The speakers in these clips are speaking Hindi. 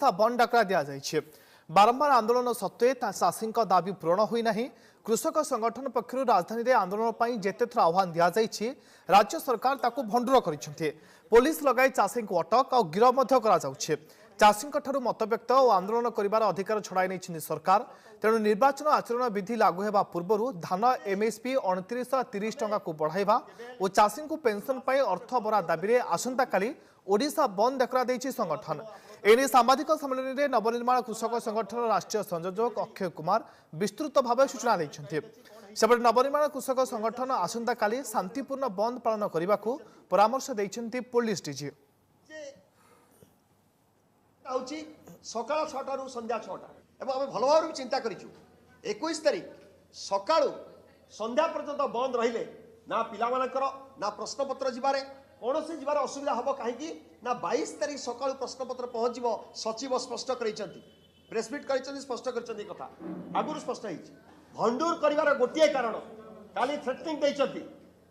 ओडिशा बंद डाकरा दिया जाइछे। बारंबार आंदोलन सत्वे चाषी दाबी पूरण होई नाही। कृषक संगठन पक्षर राजधानी में आंदोलन पर जेते थर आह्वान दि जाइछि राज्य सरकार ताकू भंडुर करिसेंते। पुलिस लगाई चाषी को अटक और गिरफ मध्य करा जाउछे। चाषी मत व्यक्त और आंदोलन करिवार अधिकार छड़ाई नहीं सरकार। तेणु निर्वाचन आचरण विधि लागू होगा पूर्व धान एमएसपी 2930 टंका को बढ़ाइबा और चाषी को पेंशन पाई अर्थ बरा दाबी आसंता काली ओडिशा बंद डाकरा देइछि संगठन। एने सांबादिक सम्मेलन में नवनिर्माण कृषक संगठन राष्ट्रीय संयोजक अक्षय कुमार विस्तृत भाव सूचना देइछन्ते। सेपटे नवनिर्माण कृषक संगठन आसंता काली शांतिपूर्ण बंद पालन करने को परामर्श देइछन्ते पुलिस डीजी। सकाल 6टा रु संध्या 6टा एवं आम भल भाव चिंता करूँ 21 तारिख सका संध्या पर्यंत बंद रहिले ना पिला ना प्रश्नपत्र जीवारे कौन से जीवार असुविधा हम कहीं ना 22 तारिख सका प्रश्नपत्र पहुँच सचिव स्पष्ट कर प्रेसमिट कर स्पष्ट कर कथा आगुरी स्पष्ट भंडूर कर गोटे कारण काली थ्रेटनिंग देती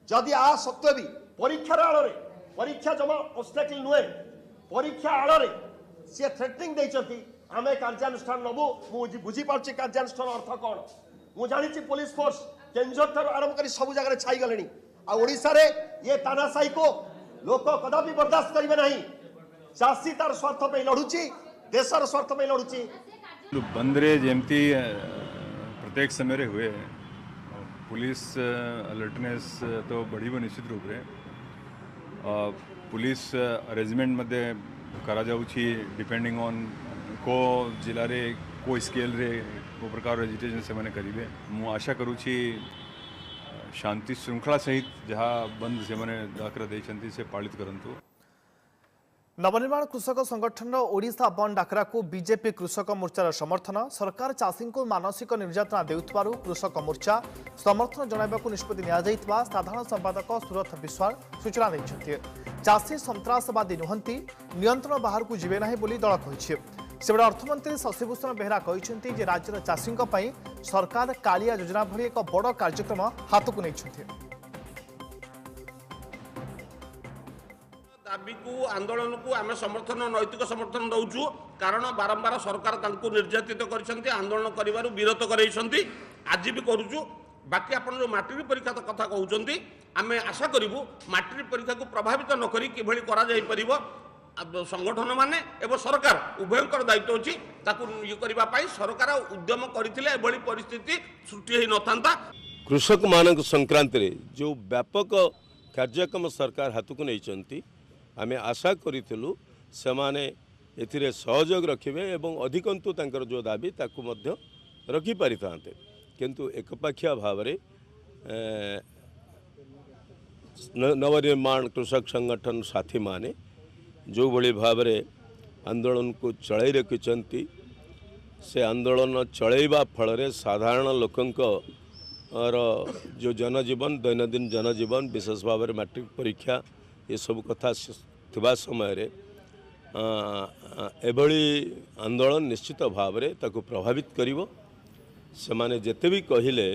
जदि आ सत्वे भी परीक्षार आड़े परीक्षा जमा ऑब्स्टेकल नुहे परीक्षा आड़े सी थ्रेटनिंग देती आमे कार्यानुष्ठान नबू मुझे बुझीपारे कार्यानुष्ठान अर्थ कौन मु जानी पुलिस फोर्स केंद्र ठार आरंभ कर सब जगह छाई गले ओडिशा रे ये तानाशाही को लोक कदापि बर्दाश्त करेंगे नहीं। चाषी तार स्वार्थ पे लड़ुची देशर स्वार्थ पे लड़ुची बंदरे जमती प्रत्येक समय हुए पुलिस अलर्टनेस तो बढ़ी निश्चित रूप से पुलिस अरेंजमेंट मध्ये करा जाउछि डिपेंडिंग ऑन को जिले रे को स्केल रे को प्रकार एजिटेशन से मैंने करेंगे मु आशा करुछि शांति श्रृंखला सहित जहाँ बंद से मैंने डाकरा देइछन्ति से पालित करंतु। नवनिर्माण कृषक संगठन ओडिशा बंद डाकरा को बीजेपी कृषक मोर्चार समर्थन। सरकार चाषी को मानसिक निर्यातना देउथबारु कृषक मोर्चा समर्थन जणाइबाकु निष्पत्ति निया जाइतबा साधारण संपादक सुरथ विश्वास सूचना दैछन्ति। चाषी सन्त्रासवादी नुहंती नियंत्रण बाहर को जिवे नाही बोली दल कहिछि। सेबडे अर्थमंत्री शशिभूषण बेहरा कहिसेंति जे राज्यर चाषी सरकार कालिया योजना भली एक बड़ कार्यक्रम हाथ को नहीं। दाबी को आंदोलन को आम समर्थन नैतिक समर्थन दौचु कारण बारंबार सरकार तांको निर्यातित कर आंदोलन कर विरत कर आज भी करुचु। बाकी आप जो मैट्रिक परीक्षा कथा कहते आम आशा करूँ मैट्रिक परीक्षा को प्रभावित न करी किभली करा जाई परिबो संगठन माने एवं सरकार उभयंकर दायित्व अच्छी ये करने सरकार उद्यम करथिले एभली परिस्थिति सृष्टि होई नथांता। कृषक मानक संक्रांति रे जो व्यापक कार्यक्रम सरकार हाथ को नहीं आमे आशा करूँ से माने एथिरे सहयोग रखिबे एवं अधिकंतु तांकर जो दाबी ताकू मध्य रखि पारि थांते किंतु एकपाखिया भाव रे नवनिर्माण कृषक संगठन साथी माने जो भली भाव रे आंदोलन को चलाई रखिंट से आंदोलन चलैबा फल साधारण लोकंक जो जनजीवन दैनंदिन जनजीवन विशेष भाव में मैट्रिक परीक्षा ये सब कथा थिबा समय रे एभली आंदोलन निश्चित भाव रे ताको प्रभावित करिवो। से माने जेते भी कहिले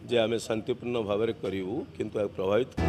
जे आमे शांतिपूर्ण भाव रे करिवु किंतु प्रभावित